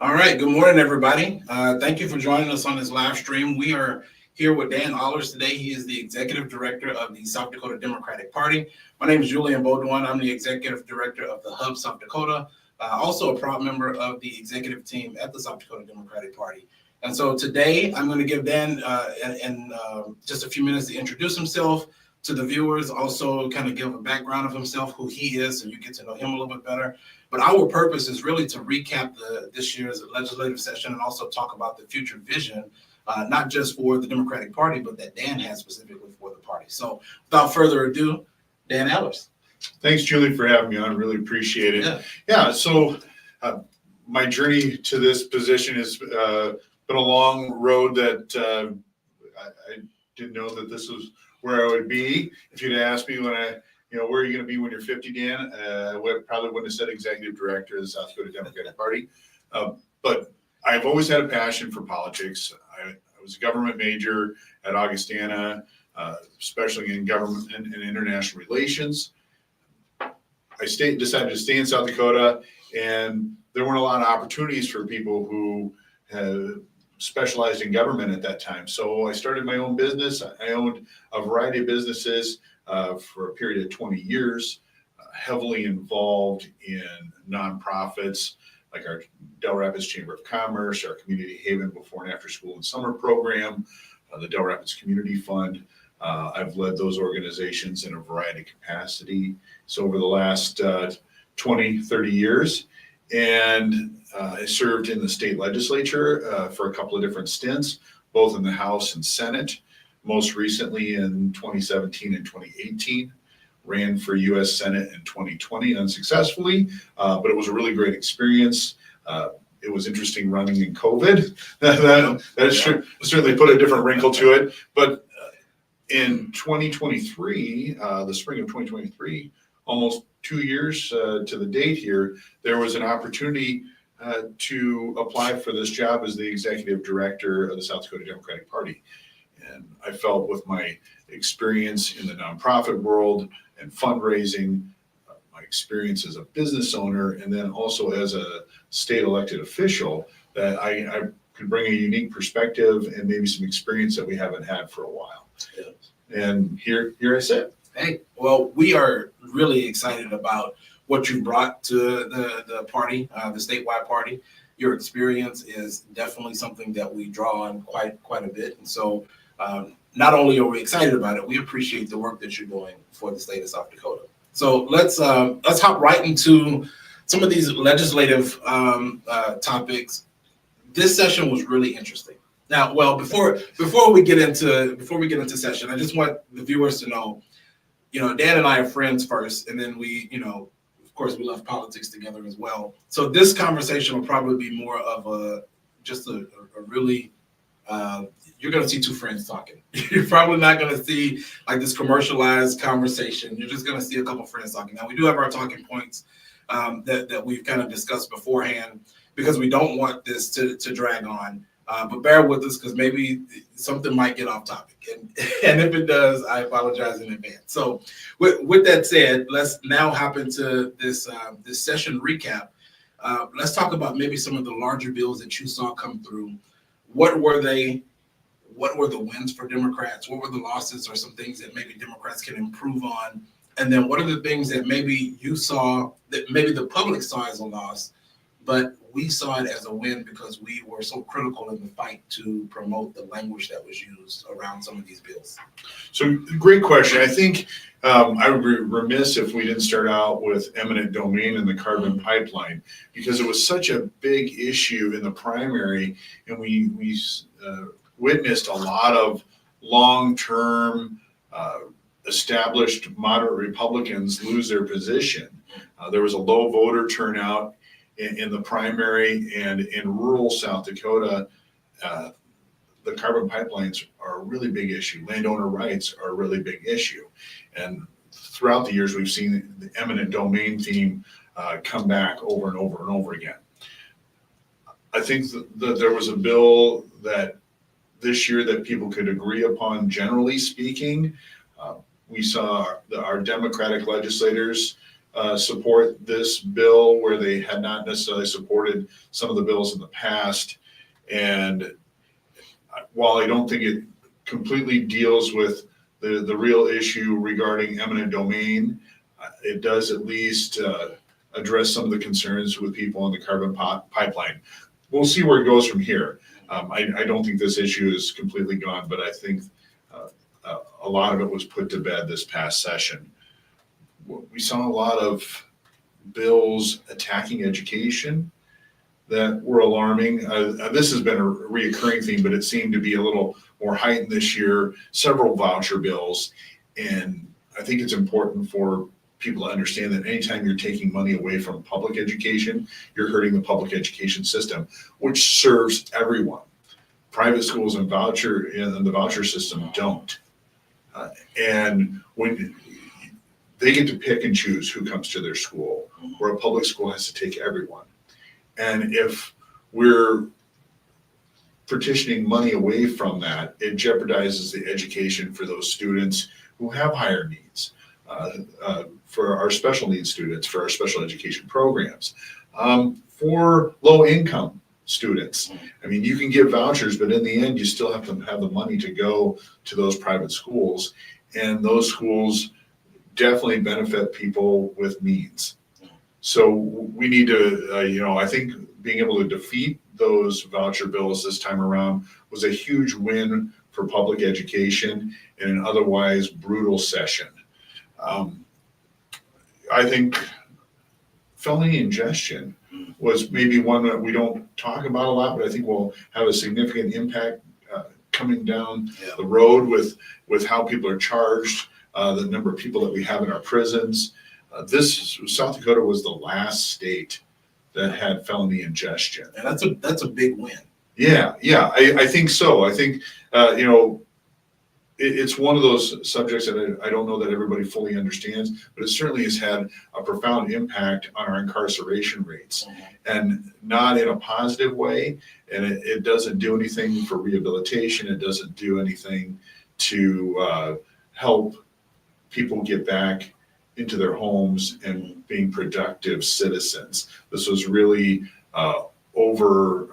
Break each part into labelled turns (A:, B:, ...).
A: All right. Good morning, everybody. Thank you for joining us on this live stream. We are here with Dan Ahlers today. He is the executive director of the South Dakota Democratic Party. My name is Julian. I'm the executive director of the Hub South Dakota, also a proud member of the executive team at the South Dakota Democratic Party. And so today I'm going to give Dan just a few minutes to introduce himself to the viewers, also kind of give a background of himself, who he is, so you get to know him a little bit better. But our purpose is really to recap this year's legislative session and also talk about the future vision, not just for the Democratic Party, but that Dan has specifically for the party. So without further ado, Dan Ahlers.
B: Thanks, Julie, for having me on. Really appreciate it. So my journey to this position has been a long road that I didn't know that this was where I would be. If you'd asked me where are you going to be when you're 50, Dan? Probably wouldn't have said executive director of the South Dakota Democratic Party. But I've always had a passion for politics. I was a government major at Augustana, especially in government and international relations. I decided to stay in South Dakota, and there weren't a lot of opportunities for people who specialized in government at that time. So I started my own business. I owned a variety of businesses for a period of 20 years, heavily involved in nonprofits like our Del Rapids Chamber of Commerce, our Community Haven before and after school and summer program, the Del Rapids Community Fund. I've led those organizations in a variety of capacity. So over the last 20, 30 years, and I served in the state legislature for a couple of different stints, both in the House and Senate. Most recently in 2017 and 2018, ran for U.S. Senate in 2020 unsuccessfully, but it was a really great experience. It was interesting running in COVID. that certainly put a different wrinkle to it. But in 2023, the spring of 2023, almost 2 years to the date here, there was an opportunity to apply for this job as the executive director of the South Dakota Democratic Party. And I felt with my experience in the nonprofit world and fundraising, my experience as a business owner, and then also as a state elected official, that I could bring a unique perspective and maybe some experience that we haven't had for a while. Yes. And here I sit.
A: Hey, well, we are really excited about what you brought to the party, the statewide party. Your experience is definitely something that we draw on quite a bit. And so not only are we excited about it, we appreciate the work that you're doing for the state of South Dakota. So let's hop right into some of these legislative topics. This session was really interesting. Now, well, before we get into session, I just want the viewers to know, Dan and I are friends first, and then we, of course, we love politics together as well. So this conversation will probably be more of a really, you're going to see two friends talking. You're probably not going to see like this commercialized conversation. You're just going to see a couple friends talking. Now, we do have our talking points that we've kind of discussed beforehand, because we don't want this to drag on. But bear with us, because maybe something might get off topic. And if it does, I apologize in advance. So with that said, let's now hop into this session recap. Let's talk about maybe some of the larger bills that you saw come through. What were they? What were the wins for Democrats? What were the losses, or some things that maybe Democrats can improve on? And then what are the things that maybe you saw that maybe the public saw as a loss, but we saw it as a win because we were so critical in the fight to promote the language that was used around some of these bills?
B: So great question. I think I would be remiss if we didn't start out with eminent domain and the carbon pipeline, because it was such a big issue in the primary, and we witnessed a lot of long-term established moderate Republicans lose their position. There was a low voter turnout in the primary, and in rural South Dakota, the carbon pipelines are a really big issue. Landowner rights are a really big issue. And throughout the years, we've seen the eminent domain theme come back over and over and over again. I think that there was a bill that this year that people could agree upon, generally speaking. We saw our Democratic legislators support this bill where they had not necessarily supported some of the bills in the past. And while I don't think it completely deals with the real issue regarding eminent domain, it does at least address some of the concerns with people on the carbon pipeline. We'll see where it goes from here. I don't think this issue is completely gone, but I think a lot of it was put to bed this past session. We saw a lot of bills attacking education that were alarming. This has been a reoccurring theme, but it seemed to be a little more heightened this year, several voucher bills. And I think it's important for people to understand that anytime you're taking money away from public education, you're hurting the public education system, which serves everyone. Private schools and the voucher system don't. And when they get to pick and choose who comes to their school, where a public school has to take everyone. And if we're partitioning money away from that, it jeopardizes the education for those students who have higher needs, for our special needs students, for our special education programs, for low income students. I mean, you can give vouchers, but in the end, you still have to have the money to go to those private schools. And those schools definitely benefit people with means. So we need to, I think being able to defeat those voucher bills this time around was a huge win for public education in an otherwise brutal session. I think felony ingestion was maybe one that we don't talk about a lot, but I think will have a significant impact coming down the road with how people are charged, the number of people that we have in our prisons. South Dakota was the last state that had felony ingestion.
A: And that's a big win.
B: Yeah, I think so. I think, it's one of those subjects that I don't know that everybody fully understands, but it certainly has had a profound impact on our incarceration rates, and not in a positive way. And it doesn't do anything for rehabilitation. It doesn't do anything to help people get back into their homes and being productive citizens. This was really over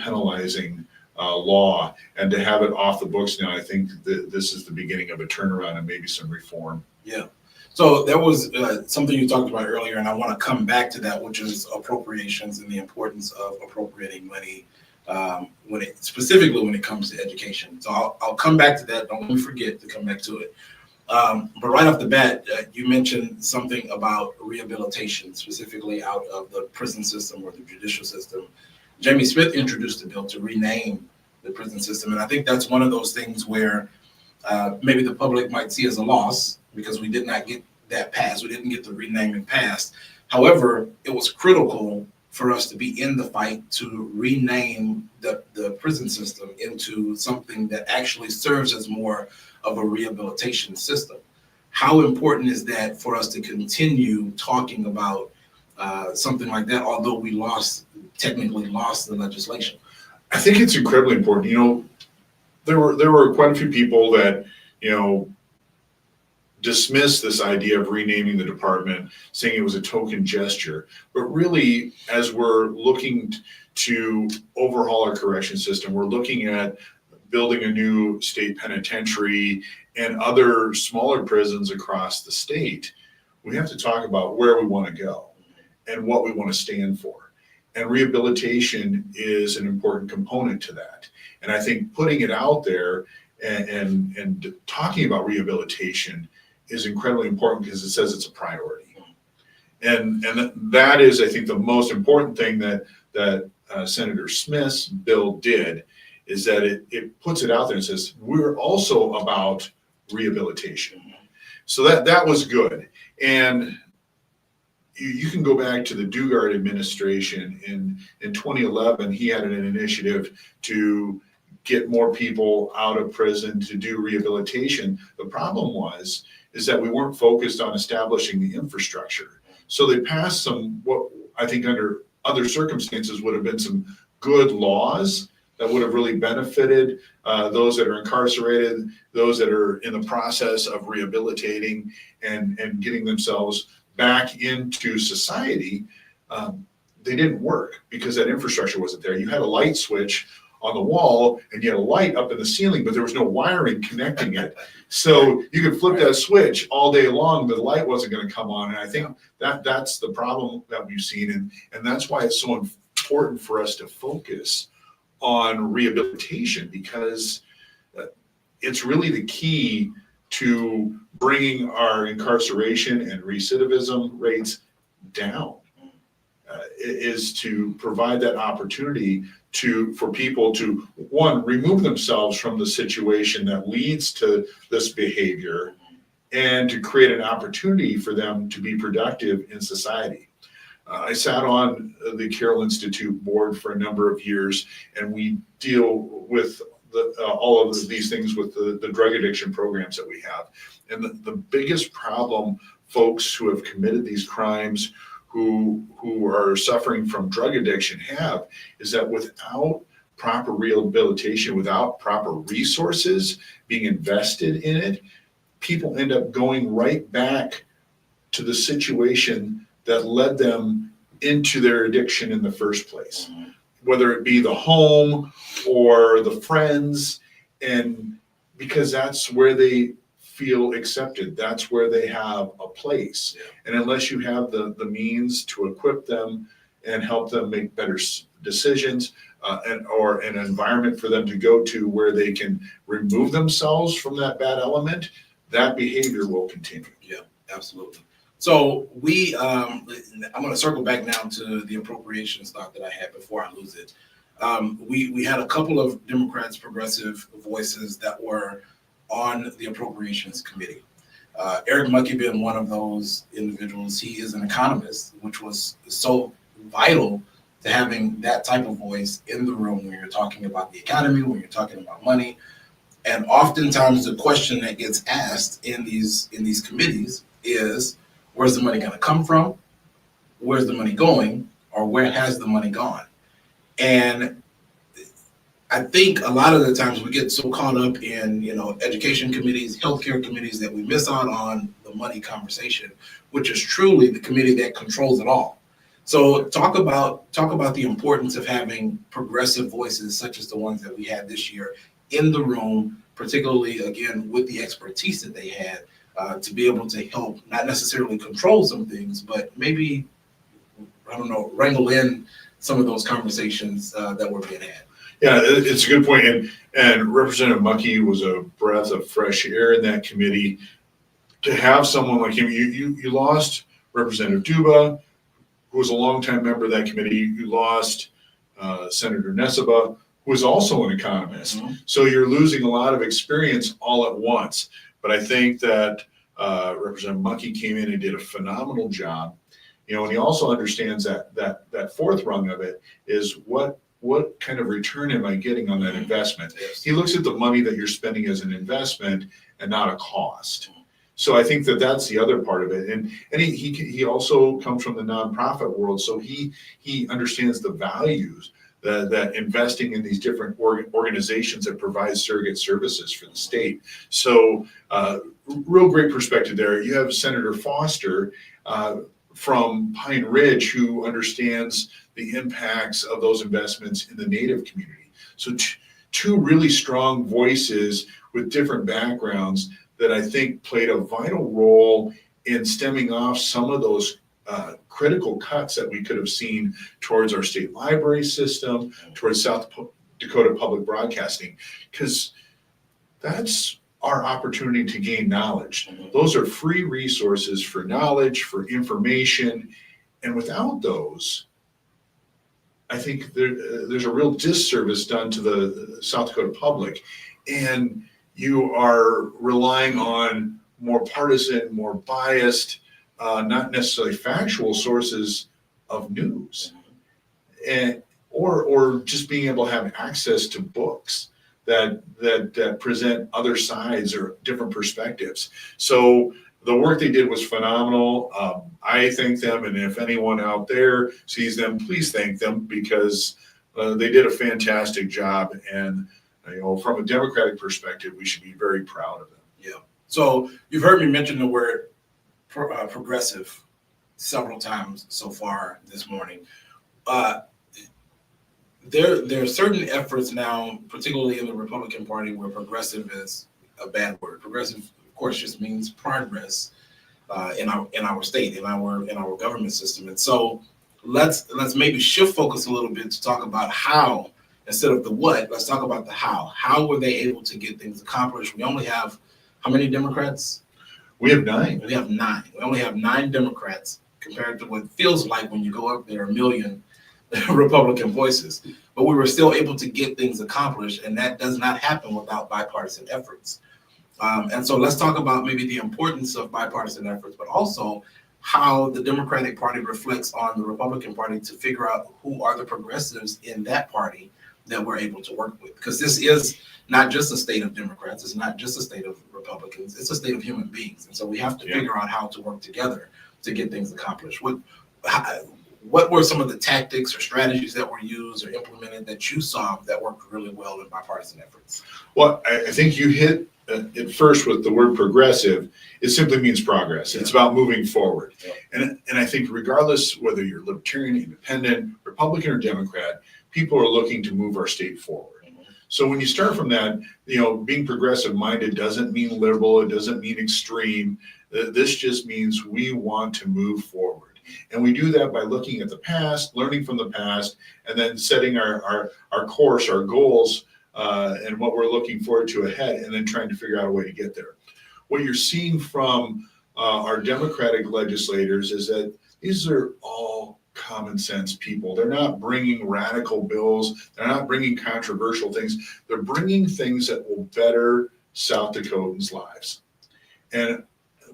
B: penalizing law, and to have it off the books now, I think that this is the beginning of a turnaround and maybe some reform.
A: Yeah. So there was something you talked about earlier, and I want to come back to that, which is appropriations and the importance of appropriating money specifically when it comes to education. So I'll come back to that. Don't let me forget to come back to it. But right off the bat, you mentioned something about rehabilitation, specifically out of the prison system or the judicial system. Jamie Smith introduced a bill to rename the prison system, and I think that's one of those things where maybe the public might see as a loss because we did not get that passed. We didn't get the renaming passed. However, it was critical for us to be in the fight to rename the prison system into something that actually serves as more of a rehabilitation system. How important is that for us to continue talking about something like that, although we technically lost the legislation?
B: I think it's incredibly important. There were quite a few people that, dismissed this idea of renaming the department, saying it was a token gesture. But really, as we're looking to overhaul our correction system, we're looking at building a new state penitentiary and other smaller prisons across the state. We have to talk about where we want to go and what we want to stand for. And rehabilitation is an important component to that. And I think putting it out there and talking about rehabilitation is incredibly important because it says it's a priority. And that is, I think, the most important thing that Senator Smith's bill did, is that it puts it out there and says, we're also about rehabilitation. So that was good. And you can go back to the Dugard administration. In 2011, he had an initiative to get more people out of prison to do rehabilitation. The problem is that we weren't focused on establishing the infrastructure. So they passed some, what I think under other circumstances would have been some good laws that would have really benefited those that are incarcerated, those that are in the process of rehabilitating and getting themselves back into society, they didn't work because that infrastructure wasn't there. You had a light switch on the wall and you had a light up in the ceiling, but there was no wiring connecting it. So you could flip that switch all day long, but the light wasn't going to come on. And I think that's the problem that we've seen. And that's why it's so important for us to focus on rehabilitation, because it's really the key to bringing our incarceration and recidivism rates down. Is to provide that opportunity for people to, one, remove themselves from the situation that leads to this behavior, and to create an opportunity for them to be productive in society. I sat on the Carroll Institute board for a number of years, and we deal with all of these things with the drug addiction programs that we have. And the biggest problem folks who have committed these crimes, who are suffering from drug addiction, have is that without proper rehabilitation, without proper resources being invested in it, people end up going right back to the situation that led them into their addiction in the first place, whether it be the home or the friends, and because that's where they feel accepted, that's where they have a place. And unless you have the means to equip them and help them make better decisions, or an environment for them to go to where they can remove themselves from that bad element, that behavior will continue.
A: Yeah, absolutely. So I'm going to circle back now to the appropriations thought that I had before I lose it. We had a couple of Democrats, progressive voices that were on the appropriations committee. Eric Mucky being one of those individuals. He is an economist, which was so vital to having that type of voice in the room when you're talking about the economy, when you're talking about money. And oftentimes the question that gets asked in these committees is, where's the money going to come from? Where's the money going? Or where has the money gone? And I think a lot of the times we get so caught up in, education committees, healthcare committees, that we miss out on the money conversation, which is truly the committee that controls it all. So talk about the importance of having progressive voices such as the ones that we had this year in the room, particularly again with the expertise that they had, to be able to help not necessarily control some things, but maybe, wrangle in some of those conversations that were being had.
B: Yeah, it's a good point. And Representative Mucky was a breath of fresh air in that committee. To have someone like him, you lost Representative Duba, who was a longtime member of that committee. You lost Senator Neseba, who is also an economist. Mm-hmm. So you're losing a lot of experience all at once. But I think that Representative Mucky came in and did a phenomenal job. And he also understands that fourth rung of it is what kind of return am I getting on that investment? Yes. He looks at the money that you're spending as an investment and not a cost. So I think that's the other part of it. And he also comes from the nonprofit world, so he understands the values that investing in these different organizations that provide surrogate services for the state. So real great perspective there. You have Senator Foster from Pine Ridge, who understands the impacts of those investments in the Native community. So two really strong voices with different backgrounds that I think played a vital role in stemming off some of those critical cuts that we could have seen towards our state library system, towards South Dakota Public Broadcasting, because that's our opportunity to gain knowledge. Those are free resources for knowledge, for information, and without those, I think there's a real disservice done to the South Dakota public, and you are relying on more partisan, more biased, not necessarily factual sources of news, and or just being able to have access to books that present other sides or different perspectives. So the work they did was phenomenal. I thank them, and if anyone out there sees them, please thank them, because they did a fantastic job. And from a Democratic perspective, we should be very proud of them.
A: Yeah. So you've heard me mention the word progressive several times so far this morning. Uh, there are certain efforts now, particularly in the Republican Party, where progressive is a bad word. Progressive, of course, just means progress in our state, in our government system. And so let's maybe shift focus a little bit to talk about how, instead of the what. Let's talk about the how. How were they able to get things accomplished? We only have how many Democrats?
B: We have 9.
A: We have 9. We only have 9 Democrats compared to what feels like when you go up there 1 million Republican voices. But we were still able to get things accomplished, and that does not happen without bipartisan efforts. And so let's talk about maybe the importance of bipartisan efforts, but also how the Democratic Party reflects on the Republican Party to figure out who are the progressives in that party that we're able to work with. Because this is not just a state of Democrats, it's not just a state of Republicans, it's a state of human beings. And so we have to figure out how to work together to get things accomplished. What were some of the tactics or strategies that were used or implemented that you saw that worked really well in bipartisan efforts?
B: Well, I think you hit it first with the word progressive. It simply means progress. It's about moving forward. And I think regardless whether you're libertarian, independent, Republican, or Democrat, people are looking to move our state forward. So when you start from that, being progressive minded doesn't mean liberal. It doesn't mean extreme. This just means we want to move forward. And we do that by looking at the past, learning from the past, and then setting our course, our goals, and what we're looking forward to ahead, and then trying to figure out a way to get there. What you're seeing from our Democratic legislators is that these are all common sense people. They're not bringing radical bills. They're not bringing controversial things. They're bringing things that will better South Dakotans' lives. And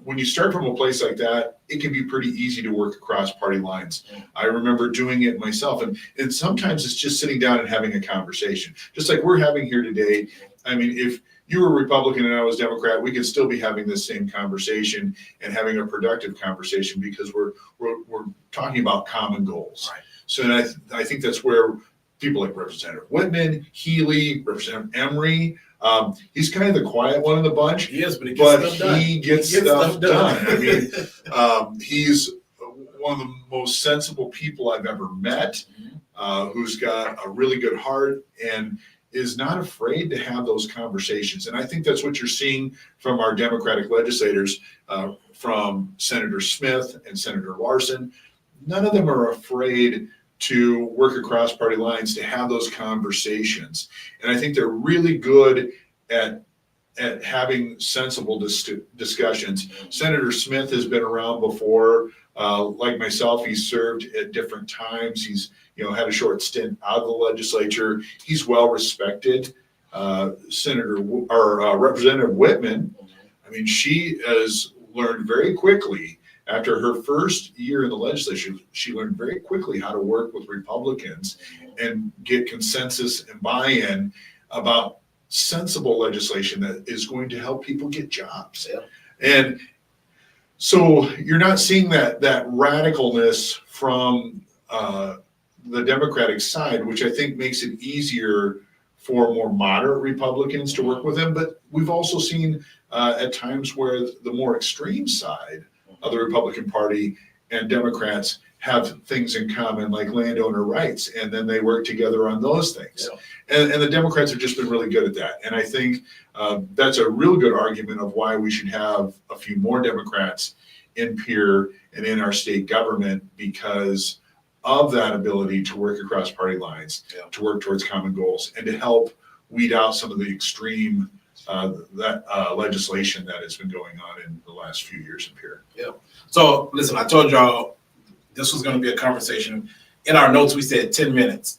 B: when you start from a place like that, it can be pretty easy to work across party lines. I remember doing it myself. And sometimes it's just sitting down and having a conversation, just like we're having here today. I mean, if you were Republican and I was Democrat, we could still be having this same conversation and having a productive conversation because we're talking about common goals. Right. So I think that's where people like Representative Whitman, Healy, Representative Emery, he's kind of the quiet one in the bunch.
A: He is, but
B: he gets stuff done. I mean, he's one of the most sensible people I've ever met, who's got a really good heart and is not afraid to have those conversations. And I think that's what you're seeing from our Democratic legislators, from Senator Smith and Senator Larson. None of them are afraid to work across party lines, to have those conversations. And I think they're really good at having sensible discussions. Senator Smith has been around before. Like myself, he's served at different times. He's had a short stint out of the legislature. He's well respected. Representative Whitman, I mean, she has learned very quickly. After her first year in the legislature, she learned very quickly how to work with Republicans and get consensus and buy-in about sensible legislation that is going to help people get jobs. Yeah. And so you're not seeing that radicalness from the Democratic side, which I think makes it easier for more moderate Republicans to work with them. But we've also seen at times where the more extreme side of the Republican Party and Democrats have things in common, like landowner rights, and then they work together on those things. Yeah. And the Democrats have just been really good at that. And I think that's a real good argument of why we should have a few more Democrats in Pierre and in our state government, because of that ability to work across party lines, to work towards common goals, and to help weed out some of the extreme legislation that has been going on in the last few years in Pierre.
A: Yeah. So listen, I told y'all this was going to be a conversation. In our notes, we said 10 minutes.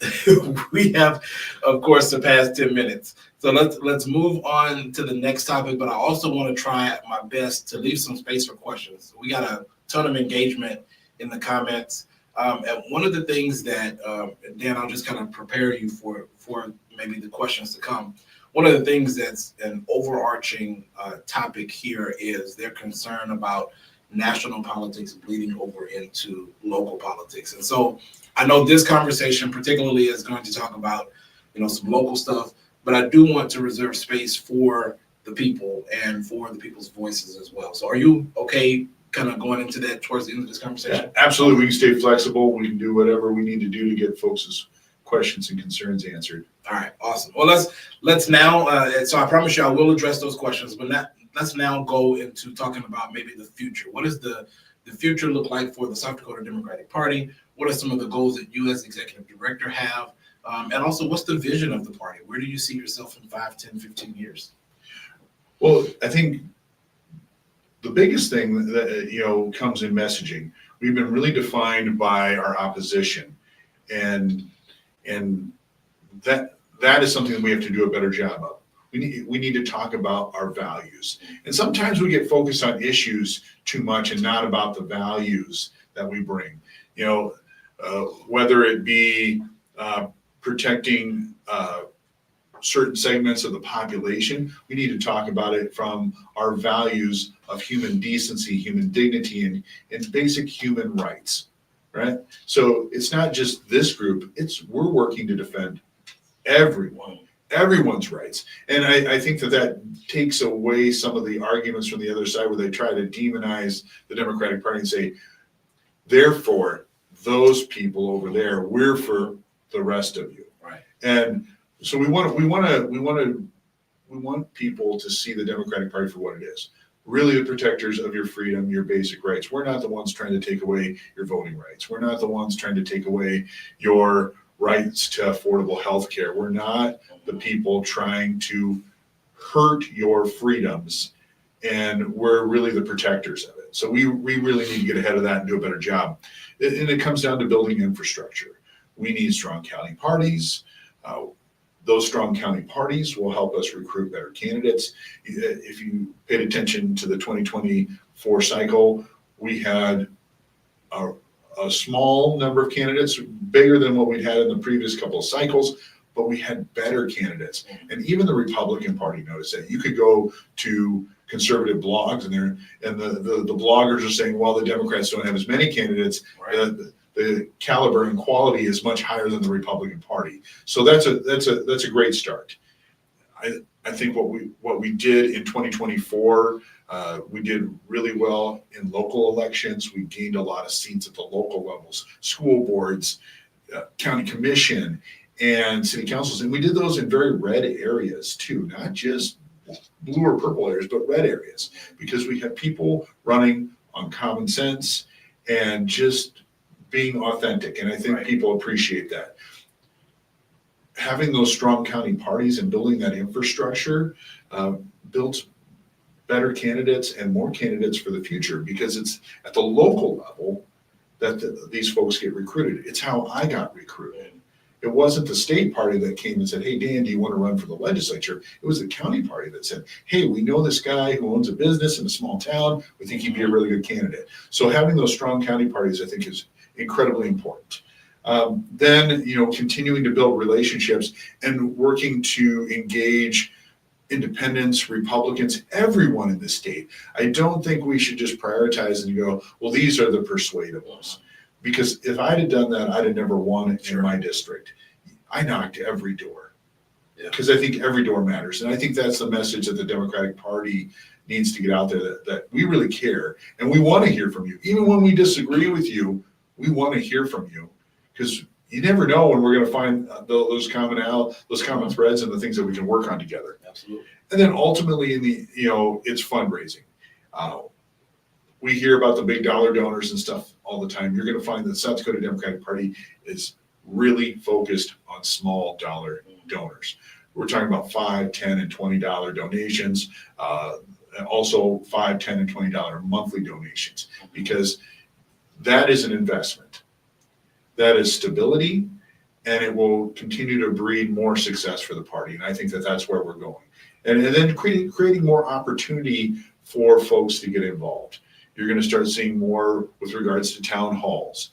A: We have, of course, surpassed 10 minutes. So let's move on to the next topic. But I also want to try my best to leave some space for questions. We got a ton of engagement in the comments. And one of the things that, Dan, I'll just kind of prepare you for maybe the questions to come. One of the things that's an overarching topic here is their concern about national politics bleeding over into local politics. And so I know this conversation particularly is going to talk about, some local stuff, but I do want to reserve space for the people and for the people's voices as well. So are you okay kind of going into that towards the end of this conversation?
B: Yeah, absolutely. We can stay flexible. We can do whatever we need to do to get folks' questions and concerns answered.
A: All right, awesome. Well, let's now. So I promise you, I will address those questions, but let's now go into talking about maybe the future. What does the future look like for the South Dakota Democratic Party? What are some of the goals that you as executive director have? And also, what's the vision of the party? Where do you see yourself in 5, 10, 15 years?
B: Well, I think the biggest thing that, comes in messaging. We've been really defined by our opposition, and that is something that we have to do a better job of. We need to talk about our values. And sometimes we get focused on issues too much and not about the values that we bring. Whether it be protecting certain segments of the population, we need to talk about it from our values of human decency, human dignity, and basic human rights, right? So it's not just this group, we're working to defend everyone's rights. And I think that takes away some of the arguments from the other side where they try to demonize the Democratic Party and say, therefore, those people over there, we're for the rest of you.
A: Right.
B: And so we want people to see the Democratic Party for what it is. Really the protectors of your freedom, your basic rights. We're not the ones trying to take away your voting rights. We're not the ones trying to take away your rights to affordable health care. We're not the people trying to hurt your freedoms, and we're really the protectors of it. So we really need to get ahead of that and do a better job. And it comes down to building infrastructure. We need strong county parties. Those strong county parties will help us recruit better candidates. If you paid attention to the 2024 cycle, we had a small number of candidates, bigger than what we'd had in the previous couple of cycles, but we had better candidates. And even the Republican Party noticed that. You could go to conservative blogs and the bloggers are saying, well, the Democrats don't have as many candidates. Right. The caliber and quality is much higher than the Republican Party. So that's a great start. I think what we did in 2024, we did really well in local elections. We gained a lot of seats at the local levels, school boards, county commission, and city councils. And we did those in very red areas too, not just blue or purple areas, but red areas, because we had people running on common sense and just being authentic. And I think people appreciate that. Having those strong county parties and building that infrastructure builds better candidates and more candidates for the future, because it's at the local level that these folks get recruited. It's how I got recruited. It wasn't the state party that came and said, hey, Dan, do you want to run for the legislature? It was the county party that said, hey, we know this guy who owns a business in a small town. We think he'd be a really good candidate. So having those strong county parties, I think, is incredibly important. Then, continuing to build relationships and working to engage independents, Republicans, everyone in the state. I don't think we should just prioritize and go, well, these are the persuadables. Because if I'd have done that, I'd have never won it in my district. I knocked every door because I think every door matters. And I think that's the message that the Democratic Party needs to get out there, that we really care and we want to hear from you. Even when we disagree with you, we want to hear from you, because you never know when we're going to find those common threads and the things that we can work on together.
A: Absolutely.
B: And then ultimately, it's fundraising. We hear about the big dollar donors and stuff all the time. You're going to find that the South Dakota Democratic Party is really focused on small dollar donors. We're talking about $5, $10, and $20 donations, and also $5, $10, and $20 monthly donations, because that is an investment. That is stability, and it will continue to breed more success for the party. And I think that that's where we're going. And then creating more opportunity for folks to get involved. You're going to start seeing more with regards to town halls.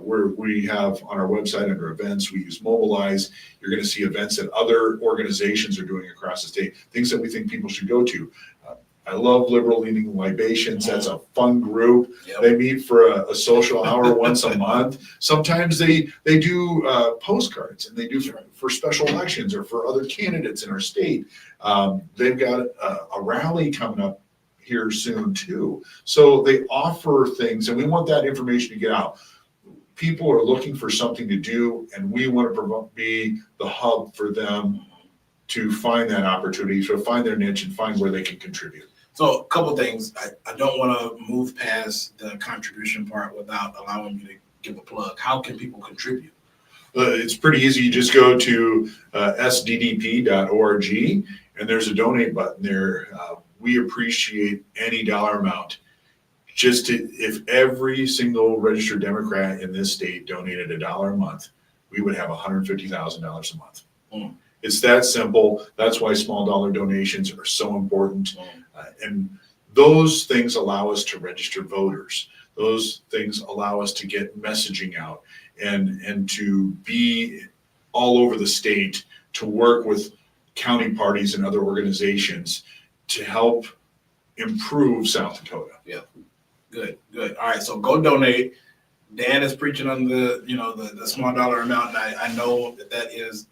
B: We have on our website under events, we use Mobilize. You're going to see events that other organizations are doing across the state, things that we think people should go to. I love Liberal Leaning Libations. That's a fun group. Yep. They meet for a social hour once a month. Sometimes they do postcards, and they do for special elections or for other candidates in our state. They've got a rally coming up here soon too. So they offer things, and we want that information to get out. People are looking for something to do, and we want to be the hub for them to find that opportunity, to find their niche and find where they can contribute.
A: So a couple things. I don't want to move past the contribution part without allowing you to give a plug. How can people contribute?
B: It's pretty easy. You just go to sddp.org, and there's a donate button there. We appreciate any dollar amount. If every single registered Democrat in this state donated $1 a month, we would have $150,000 a month.
A: Mm.
B: It's that simple. That's why small dollar donations are so important. And those things allow us to register voters. Those things allow us to get messaging out and to be all over the state, to work with county parties and other organizations to help improve South Dakota.
A: Yeah. Good. All right. So go donate. Dan is preaching on the small dollar amount. And I know that is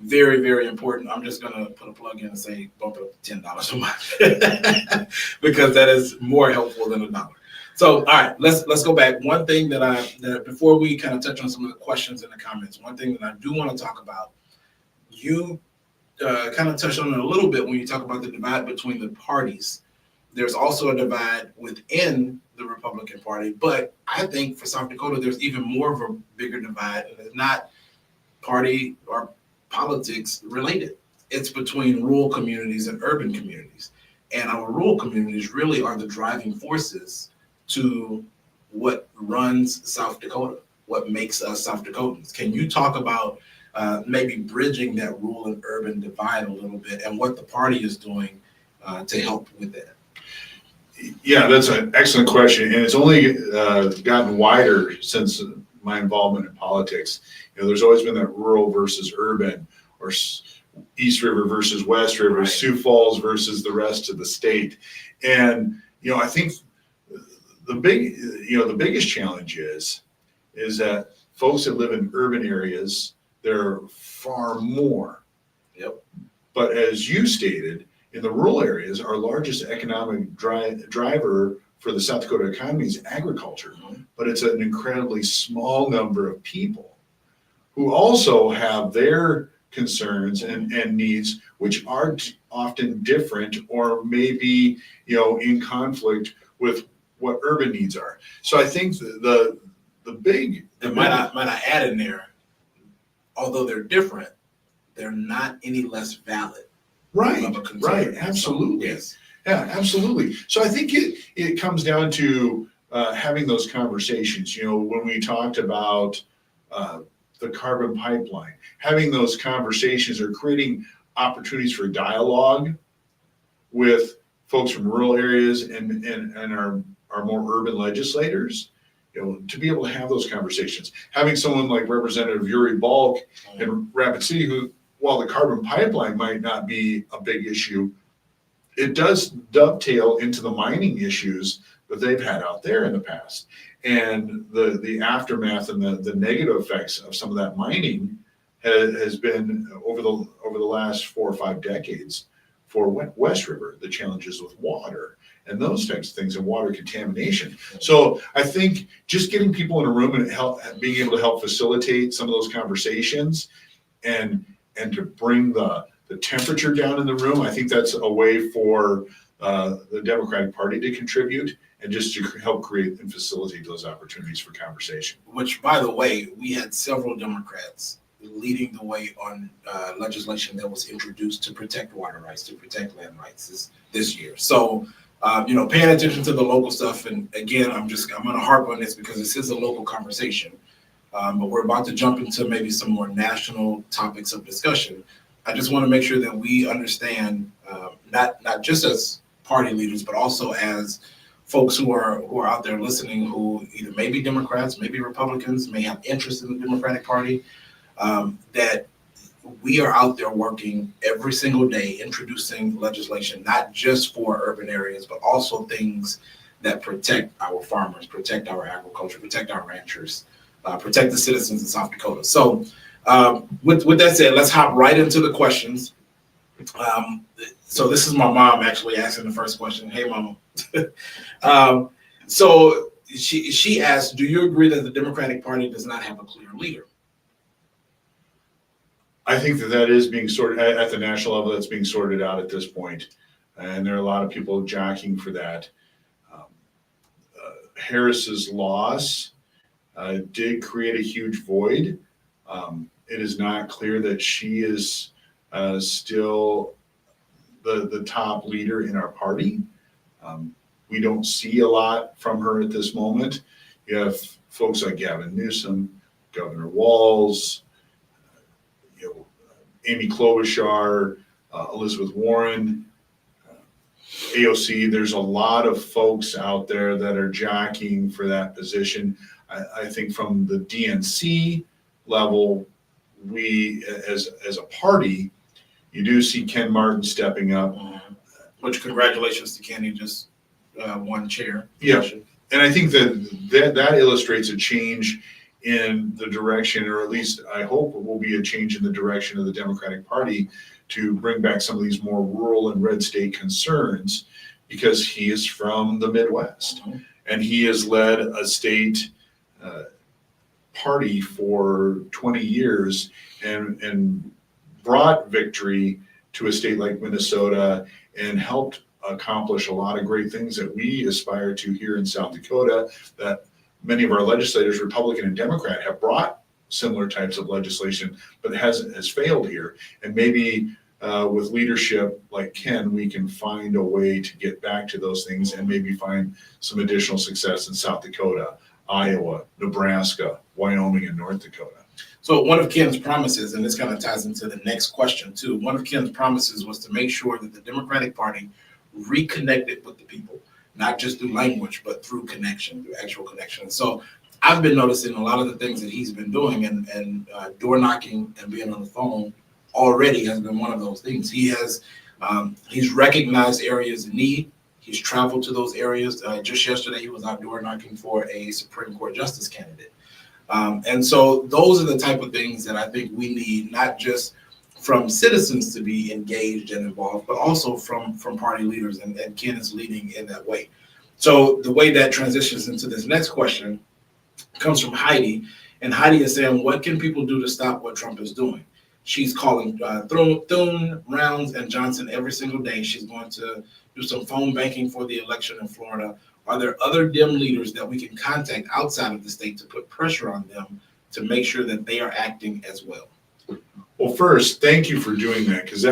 A: very, very important. I'm just going to put a plug in and say bump it up to $10 a month because that is more helpful than $1. So, all right, let's go back. One thing that before we kind of touch on some of the questions in the comments, one thing that I do want to talk about, you kind of touched on it a little bit when you talk about the divide between the parties. There's also a divide within the Republican Party, but I think for South Dakota, there's even more of a bigger divide, and it's not party or politics related. It's between rural communities and urban communities. And our rural communities really are the driving forces to what runs South Dakota, what makes us South Dakotans. Can you talk about maybe bridging that rural and urban divide a little bit and what the party is doing to help with that?
B: Yeah, that's an excellent question. And it's only gotten wider since my involvement in politics. There's always been that rural versus urban, or East River versus West River, right. Sioux Falls versus the rest of the state. And, I think the biggest challenge is that folks that live in urban areas, there are far more.
A: Yep. But
B: as you stated, in the rural areas, our largest economic driver for the South Dakota economy is agriculture, but it's an incredibly small number of people who also have their concerns and needs, which are often different or maybe, in conflict with what urban needs are. So I think the big...
A: Might I add in there, although they're different, they're not any less valid.
B: Right, absolutely.
A: Yes.
B: Yeah, absolutely. So I think it comes down to having those conversations. When we talked about the carbon pipeline, having those conversations or creating opportunities for dialogue with folks from rural areas and our more urban legislators, to be able to have those conversations. Having someone like Representative Yuri Balk in Rapid City, who, while the carbon pipeline might not be a big issue, it does dovetail into the mining issues that they've had out there in the past. And the aftermath and the negative effects of some of that mining has been over the last 4 or 5 decades for West River, the challenges with water and those types of things, and water contamination. So I think just getting people in a room and being able to help facilitate some of those conversations and to bring the temperature down in the room, I think that's a way for the Democratic Party to contribute and just to help create and facilitate those opportunities for conversation.
A: Which, by the way, we had several Democrats leading the way on legislation that was introduced to protect water rights, to protect land rights this year. So, paying attention to the local stuff. And again, I'm going to harp on this because this is a local conversation. But we're about to jump into maybe some more national topics of discussion. I just want to make sure that we understand, not just as party leaders, but also as folks who are out there listening, who either may be Democrats, maybe Republicans, may have interest in the Democratic Party, that we are out there working every single day, introducing legislation, not just for urban areas, but also things that protect our farmers, protect our agriculture, protect our ranchers, protect the citizens of South Dakota. So with that said, let's hop right into the questions. So this is my mom actually asking the first question. Hey, mama. So she asked, do you agree that the Democratic Party does not have a clear leader?
B: I think that is being sorted at the national level. That's being sorted out at this point, and there are a lot of people jockeying for that. Harris's loss did create a huge void. It is not clear that she is still the top leader in our party. We don't see a lot from her at this moment. You have folks like Gavin Newsom, Governor Walz, Amy Klobuchar, Elizabeth Warren, AOC. There's a lot of folks out there that are jockeying for that position. I think from the DNC level, we as a party, you do see Ken Martin stepping up.
A: Which congratulations to Kenny, just won chair.
B: Yeah, and I think that illustrates a change in the direction, or at least I hope it will be a change in the direction of the Democratic Party to bring back some of these more rural and red state concerns, because he is from the Midwest and he has led a state party for 20 years and brought victory to a state like Minnesota and helped accomplish a lot of great things that we aspire to here in South Dakota, that many of our legislators, Republican and Democrat, have brought similar types of legislation, but has failed here. And maybe with leadership like Ken, we can find a way to get back to those things and maybe find some additional success in South Dakota, Iowa, Nebraska, Wyoming, and North Dakota.
A: So one of Ken's promises, and this kind of ties into the next question too, one of Ken's promises was to make sure that the Democratic Party reconnected with the people, not just through language, but through connection, through actual connection. So I've been noticing a lot of the things that he's been doing, and door knocking and being on the phone already has been one of those things. He's recognized areas in need. He's traveled to those areas. Just yesterday, he was out door knocking for a Supreme Court justice candidate. And so those are the type of things that I think we need, not just from citizens to be engaged and involved, but also from party leaders, and Ken is leading in that way. So the way that transitions into this next question comes from Heidi, and Heidi is saying, what can people do to stop what Trump is doing? She's calling Thune, Rounds, and Johnson every single day. She's going to do some phone banking for the election in Florida. Are there other Dem leaders that we can contact outside of the state to put pressure on them to make sure that they are acting as well?
B: Well, first, thank you for doing that, because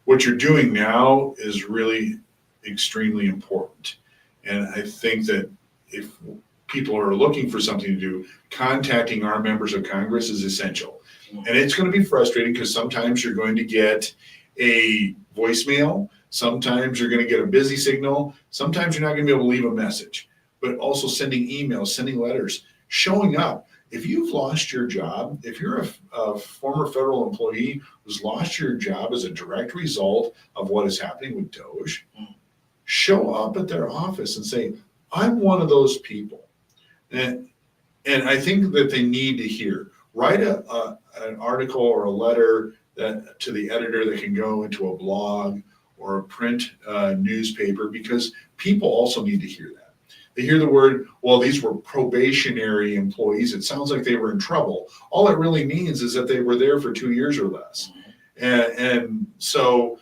B: what you're doing now is really extremely important. And I think that if people are looking for something to do, contacting our members of Congress is essential. And it's going to be frustrating because sometimes you're going to get a voicemail, sometimes you're going to get a busy signal, sometimes you're not going to be able to leave a message, but also sending emails, sending letters, showing up. If you've lost your job, if you're a former federal employee who's lost your job as a direct result of what is happening with DOJ, show up at their office and say, I'm one of those people. And I think that they need to hear. Write an article or a letter to the editor that can go into a blog or a print newspaper, because people also need to hear that. They hear the word, well, these were probationary employees. It sounds like they were in trouble. All it really means is that they were there for 2 years or less. And so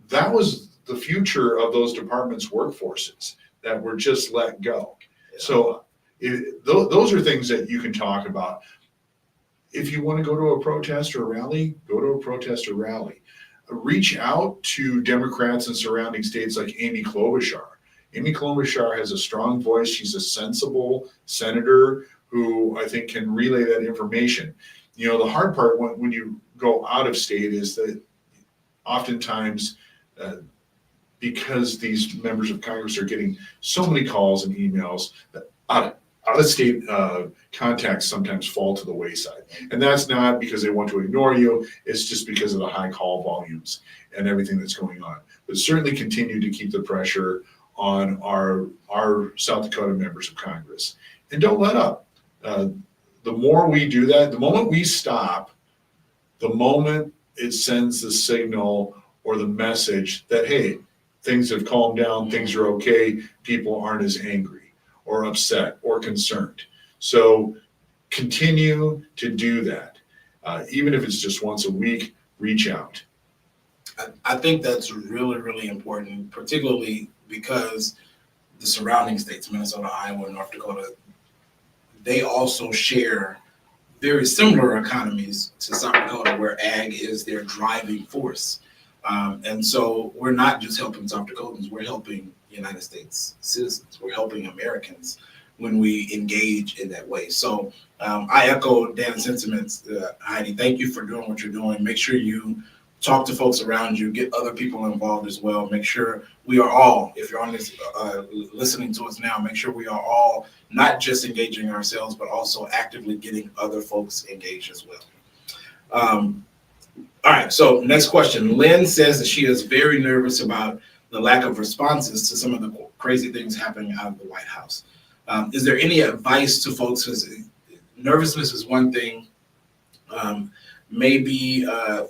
B: that was the future of those departments' workforces that were just let go. So those are things that you can talk about. If you want to go to a protest or a rally, go to a protest or rally. Reach out to Democrats in surrounding states like Amy Klobuchar. Amy Klobuchar has a strong voice. She's a sensible senator who I think can relay that information. You know, the hard part when you go out of state is that oftentimes, because these members of Congress are getting so many calls and emails, that out-of-state contacts sometimes fall to the wayside. And that's not because they want to ignore you. It's just because of the high call volumes and everything that's going on. But certainly continue to keep the pressure on our South Dakota members of Congress. And don't let up. The more we do that, the moment we stop, the moment it sends the signal or the message that, hey, things have calmed down, things are okay, people aren't as angry or upset or concerned. So continue to do that. Even if it's just once a week, reach out.
A: I think that's really, really important, particularly because the surrounding states, Minnesota, Iowa, and North Dakota, they also share very similar economies to South Dakota, where ag is their driving force. And so we're not just helping South Dakotans, we're helping United States citizens, we're helping Americans when we engage in that way. So I echo Dan's sentiments. Heidi, thank you for doing what you're doing. Make sure you talk to folks around you, get other people involved as well. Make sure we are all, if you're on this, listening to us now, make sure we are all not just engaging ourselves, but also actively getting other folks engaged as well. All right, so next question. Lynn says that she is very nervous about the lack of responses to some of the crazy things happening out of the White House. Is there any advice to folks? Nervousness is one thing. Maybe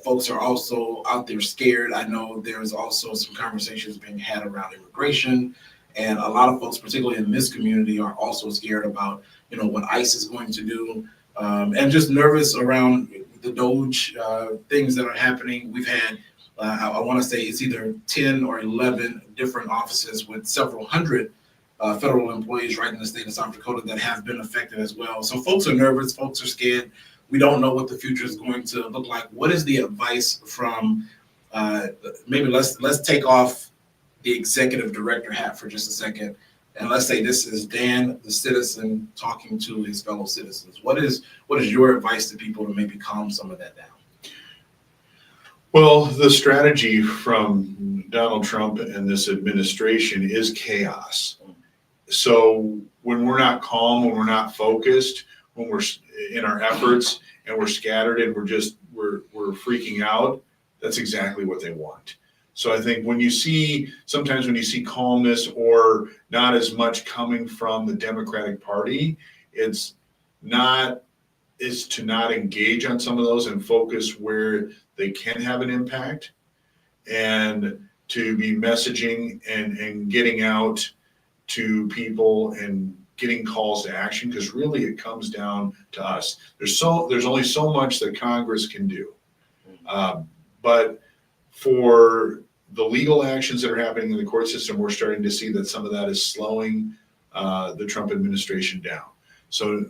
A: folks are also out there scared. I know there's also some conversations being had around immigration, and a lot of folks, particularly in this community, are also scared about, what ICE is going to do, and just nervous around the DOGE things that are happening. We've had, I want to say it's either 10 or 11 different offices with several hundred federal employees right in the state of South Dakota that have been affected as well. So folks are nervous, folks are scared. We don't know what the future is going to look like. What is the advice from, maybe let's take off the executive director hat for just a second, and let's say this is Dan, the citizen, talking to his fellow citizens. What is your advice to people to maybe calm some of that down?
B: Well, the strategy from Donald Trump and this administration is chaos. So when we're not calm, when we're not focused, when we're in our efforts and we're scattered and we're freaking out, that's exactly what they want. So I think sometimes when you see calmness or not as much coming from the Democratic Party, it's to not engage on some of those and focus where they can have an impact, and to be messaging and getting out to people and getting calls to action, because really it comes down to us. There's only so much that Congress can do. But for the legal actions that are happening in the court system, we're starting to see that some of that is slowing the Trump administration down. So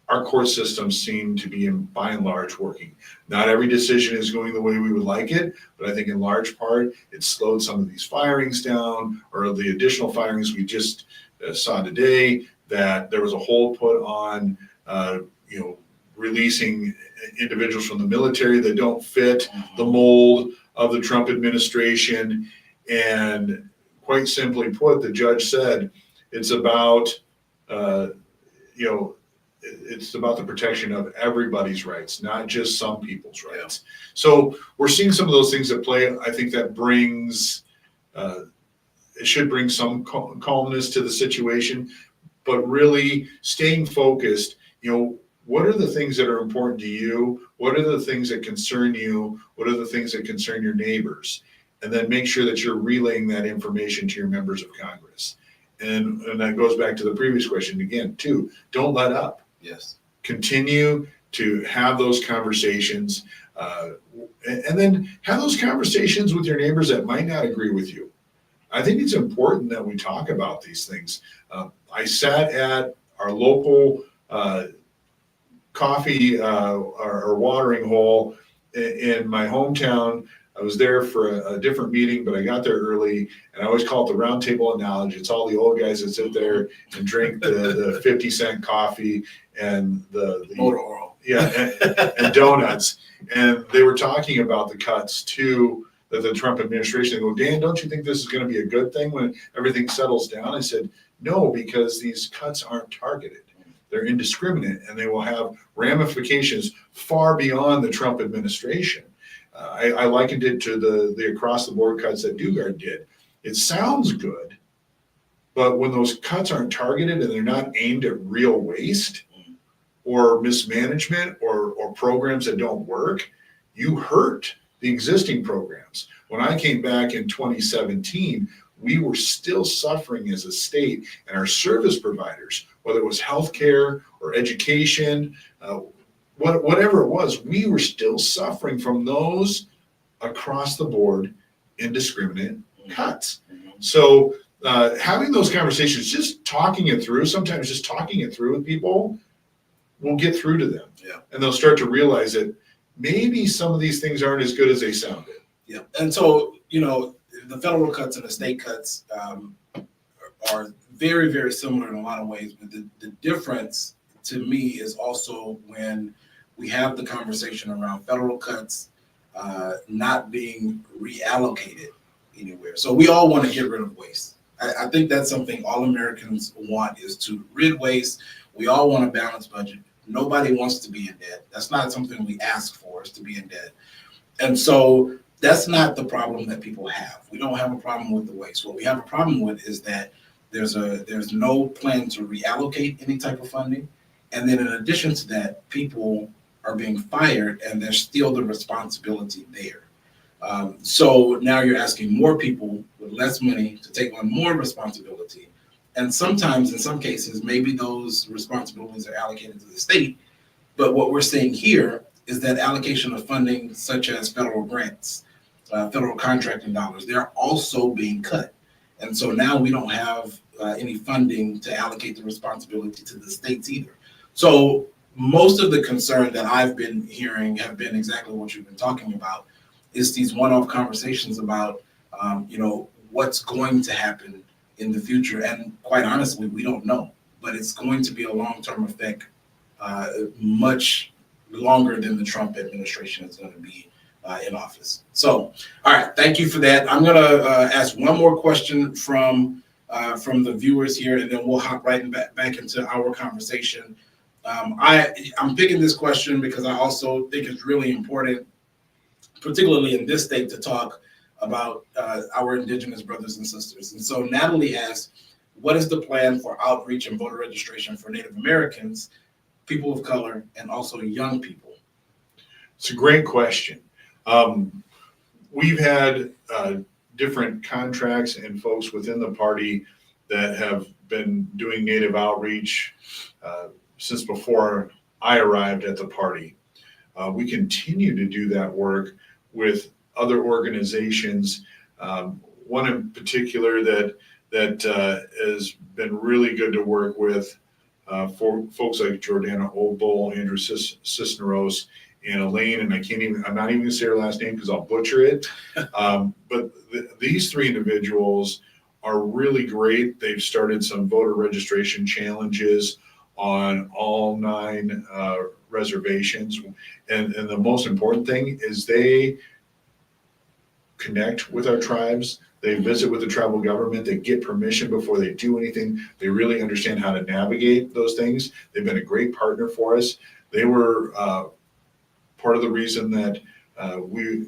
B: our court systems seem to be, by and large, working. Not every decision is going the way we would like it, but I think in large part, it slowed some of these firings down, or the additional firings we just saw today, that there was a hold put on, releasing individuals from the military that don't fit the mold of the Trump administration. And quite simply put, the judge said it's about, it's about the protection of everybody's rights, not just some people's rights. Yeah. So we're seeing some of those things at play. I think that it should bring some calmness to the situation, but really staying focused. What are the things that are important to you? What are the things that concern you? What are the things that concern your neighbors? And then make sure that you're relaying that information to your members of Congress. And that goes back to the previous question again, too. Don't let up.
A: Yes.
B: Continue to have those conversations, and then have those conversations with your neighbors that might not agree with you. I think it's important that we talk about these things. I sat at our local coffee or watering hole in my hometown. I was there for a different meeting, but I got there early, and I always call it the round table analogy. It's all the old guys that sit there and drink the 50-cent coffee and the
A: motor oil.
B: Yeah, and donuts. And they were talking about the cuts too, that the Trump administration. They go, Dan, don't you think this is going to be a good thing when everything settles down? I said, no, because these cuts aren't targeted. They're indiscriminate, and they will have ramifications far beyond the Trump administration. I likened it to the across-the-board cuts that Dugard did. It sounds good, but when those cuts aren't targeted and they're not aimed at real waste or mismanagement or programs that don't work, you hurt the existing programs. When I came back in 2017, we were still suffering as a state, and our service providers, whether it was healthcare or education, whatever it was, we were still suffering from those across the board indiscriminate cuts. So having those conversations, just talking it through, sometimes just talking it through with people will get through to them.
A: Yeah.
B: And they'll start to realize that maybe some of these things aren't as good as they sounded.
A: Yeah. And so, the federal cuts and the state cuts are very, very similar in a lot of ways. But the difference to me is also when we have the conversation around federal cuts not being reallocated anywhere. So we all want to get rid of waste. I think that's something all Americans want, is to rid waste. We all want a balanced budget. Nobody wants to be in debt. That's not something we ask for, is to be in debt. And so that's not the problem that people have. We don't have a problem with the waste. What we have a problem with is that there's no plan to reallocate any type of funding. And then in addition to that, people are being fired and there's still the responsibility there. So now you're asking more people with less money to take on more responsibility. And sometimes, in some cases, maybe those responsibilities are allocated to the state. But what we're seeing here is that allocation of funding, such as federal grants, federal contracting dollars, they're also being cut. And so now we don't have any funding to allocate the responsibility to the states either. So most of the concern that I've been hearing have been exactly what you've been talking about, is these one-off conversations about, what's going to happen in the future. And quite honestly, we don't know, but it's going to be a long-term effect, much longer than the Trump administration is going to be in office. So, all right, thank you for that. I'm going to ask one more question from the viewers here, and then we'll hop right back into our conversation. I'm picking this question because I also think it's really important, particularly in this state, to talk about our Indigenous brothers and sisters. And so Natalie asks, what is the plan for outreach and voter registration for Native Americans, people of color, and also young people?
B: It's a great question. We've had different contracts and folks within the party that have been doing Native outreach since before I arrived at the party. We continue to do that work with other organizations. One in particular that has been really good to work with for folks like Jordana Oldbull, Andrew Cisneros, and Elaine, and I'm not even gonna say her last name because I'll butcher it. But these three individuals are really great. They've started some voter registration challenges on all 9 reservations. And the most important thing is they connect with our tribes. They visit with the tribal government. They get permission before they do anything. They really understand how to navigate those things. They've been a great partner for us. They were part of the reason that we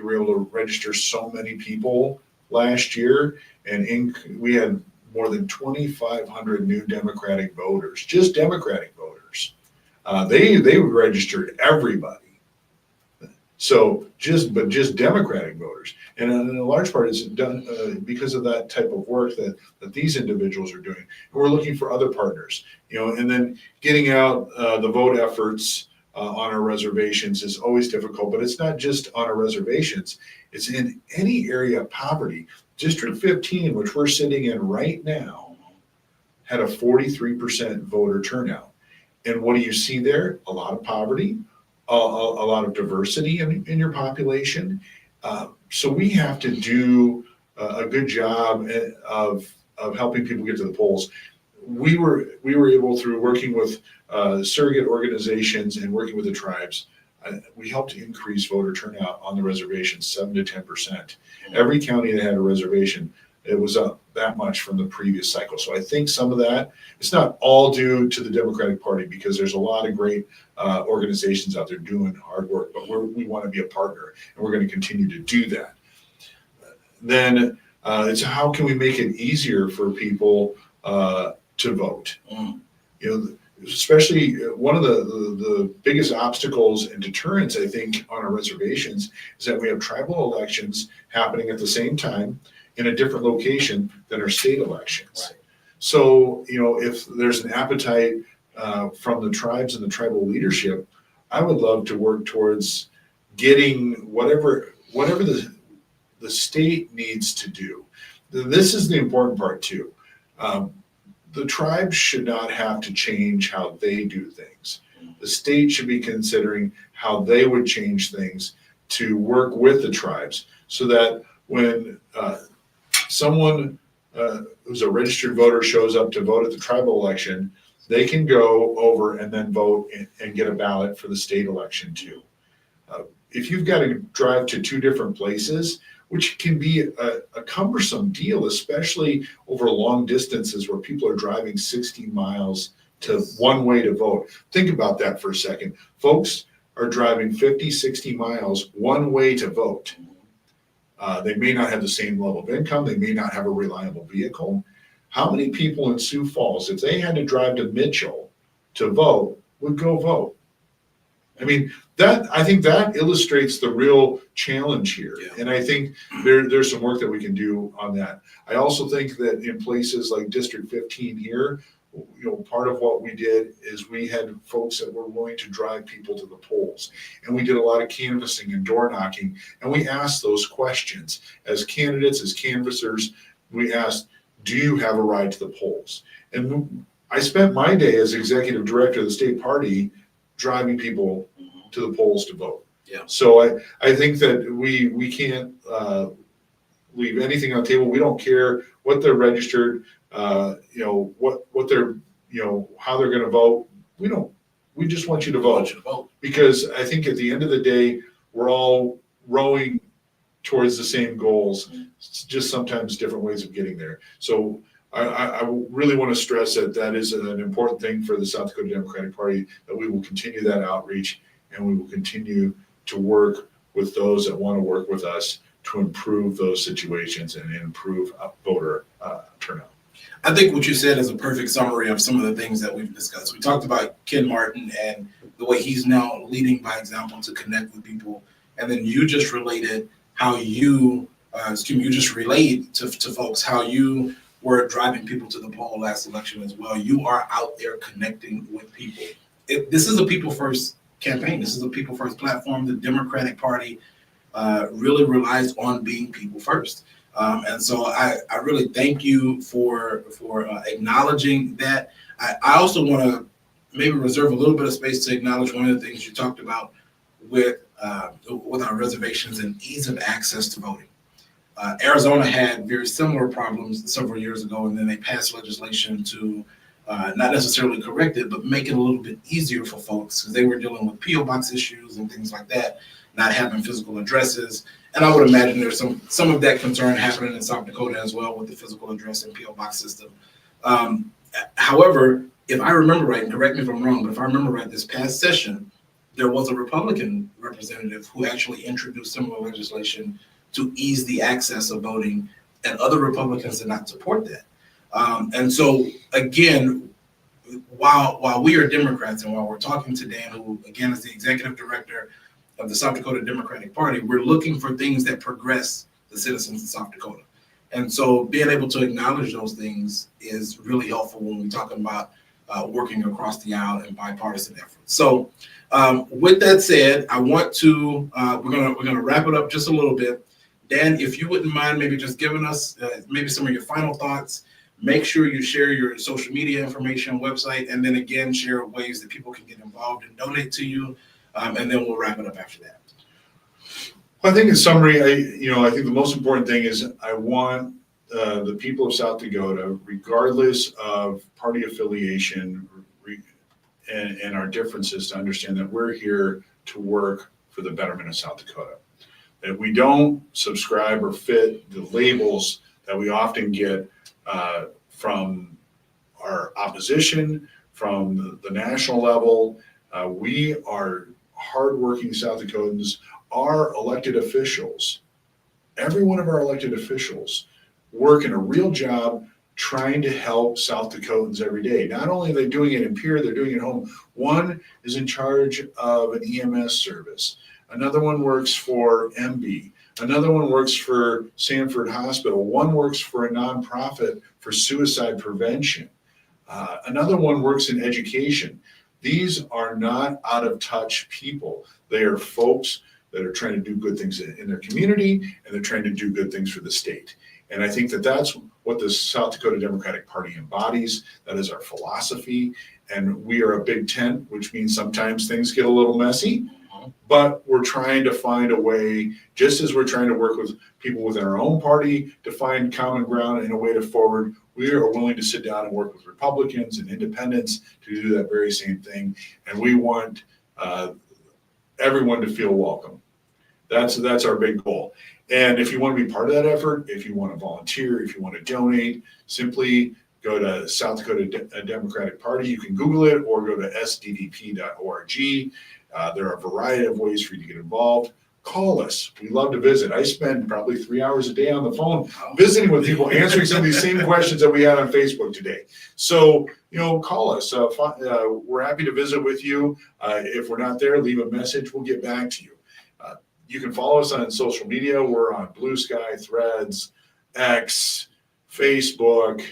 B: were able to register so many people last year, and we had more than 2,500 new Democratic voters, just Democratic voters. They registered everybody. So just Democratic voters, and in a large part it's done because of that type of work that these individuals are doing. And we're looking for other partners, and then getting out the vote efforts on our reservations is always difficult, but it's not just on our reservations, it's in any area of poverty. District 15, which we're sitting in right now, had a 43% voter turnout. And what do you see there? A lot of poverty, a lot of diversity in your population. So we have to do a good job of helping people get to the polls. We were able, through working with surrogate organizations and working with the tribes, we helped increase voter turnout on the reservation 7 to 10%. Every county that had a reservation, it was up that much from the previous cycle. So I think some of that, it's not all due to the Democratic Party, because there's a lot of great organizations out there doing hard work, but we want to be a partner, and we're going to continue to do that. Then it's how can we make it easier for people to vote? especially one of the biggest obstacles and deterrents, I think, on our reservations is that we have tribal elections happening at the same time in a different location than our state elections.
A: Right.
B: So, if there's an appetite from the tribes and the tribal leadership, I would love to work towards getting whatever the state needs to do. This is the important part too. The tribes should not have to change how they do things. The state should be considering how they would change things to work with the tribes so that when someone who's a registered voter shows up to vote at the tribal election, they can go over and then vote and get a ballot for the state election too. If you've got to drive to two different places, which can be a cumbersome deal, especially over long distances where people are driving 60 miles to one way to vote. Think about that for a second. Folks are driving 50, 60 miles one way to vote. They may not have the same level of income. They may not have a reliable vehicle. How many people in Sioux Falls, if they had to drive to Mitchell to vote, would go vote? I mean, I think that illustrates the real challenge here. Yeah. And I think there's some work that we can do on that. I also think that in places like District 15 here, part of what we did is we had folks that were willing to drive people to the polls. And we did a lot of canvassing and door knocking. And we asked those questions. As candidates, as canvassers, we asked, do you have a ride to the polls? And I spent my day as executive director of the state party driving people to the polls to vote.
A: Yeah.
B: So I think that we can't leave anything on the table. We don't care what they're registered, what they're, how they're going to vote. We just want you to vote. Because I think at the end of the day, we're all rowing towards the same goals. It's just sometimes different ways of getting there. So I really want to stress that is an important thing for the South Dakota Democratic Party, that we will continue that outreach and we will continue to work with those that want to work with us to improve those situations and improve voter turnout.
A: I think what you said is a perfect summary of some of the things that we've discussed. We talked about Ken Martin and the way he's now leading by example to connect with people. And then you just related how you just relayed to folks how you were driving people to the poll last election as well. You are out there connecting with people. This is a people first campaign. This is a people first platform. The Democratic Party really relies on being people first. And so I really thank you for acknowledging that. I also want to maybe reserve a little bit of space to acknowledge one of the things you talked about with our reservations and ease of access to voting. Arizona had very similar problems several years ago, and then they passed legislation to not necessarily correct it, but make it a little bit easier for folks because they were dealing with P.O. box issues and things like that, not having physical addresses. And I would imagine there's some of that concern happening in South Dakota as well with the physical address and P.O. box system. However, if I remember right, and correct me if I'm wrong, but if I remember right, this past session, there was a Republican representative who actually introduced similar legislation to ease the access of voting, and other Republicans did not support that. And so, again, while we are Democrats and while we're talking to Dan, who, again, is the executive director of the South Dakota Democratic Party, we're looking for things that progress the citizens of South Dakota. And so being able to acknowledge those things is really helpful when we're talking about working across the aisle and bipartisan efforts. So with that said, I want to, we're gonna wrap it up just a little bit. Dan, if you wouldn't mind maybe just giving us maybe some of your final thoughts. Make sure you share your social media information, website, and then again, share ways that people can get involved and donate to you. And then we'll wrap it up after that.
B: Well, I think in summary, I think the most important thing is I want the people of South Dakota, regardless of party affiliation and our differences, to understand that we're here to work for the betterment of South Dakota. That we don't subscribe or fit the labels that we often get from our opposition, from the national level. We are hardworking South Dakotans. Our elected officials, every one of our elected officials, work in a real job trying to help South Dakotans every day. Not only are they doing it in Pierre, they're doing it at home. One is in charge of an EMS service. Another one works for MB. Another one works for Sanford Hospital. One works for a nonprofit for suicide prevention. Another one works in education. These are not out of touch people. They are folks that are trying to do good things in their community, and they're trying to do good things for the state. And I think that that's what the South Dakota Democratic Party embodies. That is our philosophy. And we are a big tent, which means sometimes things get a little messy, but we're trying to find a way, just as we're trying to work with people within our own party to find common ground and a way to forward. We are willing to sit down and work with Republicans and independents to do that very same thing. And we want everyone to feel welcome. That's our big goal. And if you want to be part of that effort, if you want to volunteer, if you want to donate, simply go to South Dakota Democratic Party. You can Google it or go to sddp.org. There are a variety of ways for you to get involved. Call us. We love to visit. I spend probably 3 hours a day on the phone visiting with people, answering some of these same questions that we had on Facebook today. So, call us. We're happy to visit with you. If we're not there, leave a message. We'll get back to you. You can follow us on social media. We're on Blue Sky, Threads, X, Facebook.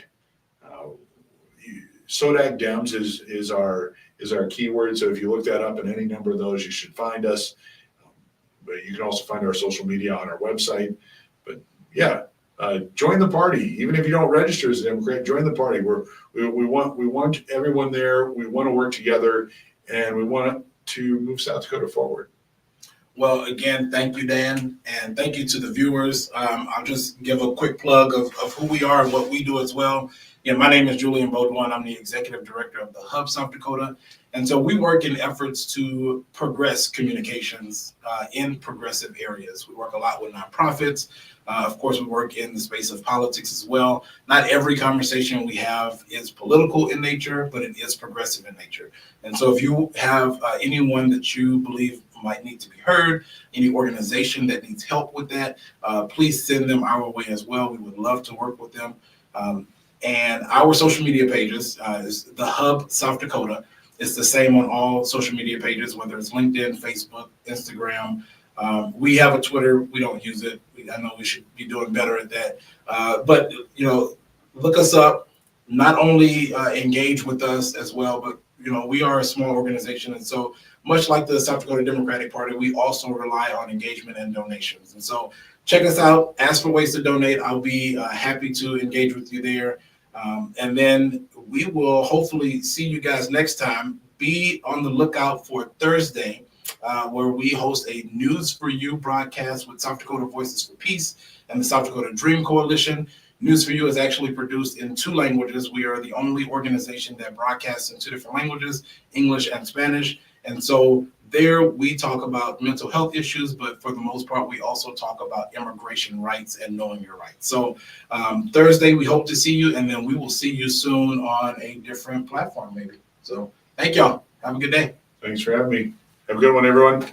B: Sodak Dems is our keyword. So if you look that up in any number of those, you should find us. But you can also find our social media on our website. But yeah, join the party. Even if you don't register as a Democrat, join the party. We want everyone there. We want to work together, and we want to move South Dakota forward.
A: Well, again, thank you, Dan, and thank you to the viewers. I'll just give a quick plug of who we are and what we do as well. My name is Julian Beaudion. I'm the executive director of the Hub South Dakota. And so we work in efforts to progress communications in progressive areas. We work a lot with nonprofits. Of course, we work in the space of politics as well. Not every conversation we have is political in nature, but it is progressive in nature. And so if you have anyone that you believe might need to be heard, any organization that needs help with that, please send them our way as well. We would love to work with them. And our social media pages is the Hub South Dakota. It's the same on all social media pages, whether it's LinkedIn, Facebook, Instagram. We have a Twitter. We don't use it. I know we should be doing better at that. But look us up. Not only engage with us as well, but we are a small organization, and so much like the South Dakota Democratic Party, we also rely on engagement and donations. And so check us out. Ask for ways to donate. I'll be happy to engage with you there. And then we will hopefully see you guys next time. Be on the lookout for Thursday, where we host a News for You broadcast with South Dakota Voices for Peace and the South Dakota Dream Coalition. News for You is actually produced in 2 languages. We are the only organization that broadcasts in 2 different languages, English and Spanish. And so there we talk about mental health issues, but for the most part, we also talk about immigration rights and knowing your rights. So Thursday, we hope to see you, and then we will see you soon on a different platform maybe. So thank y'all. Have a good day.
B: Thanks for having me. Have a good one, everyone.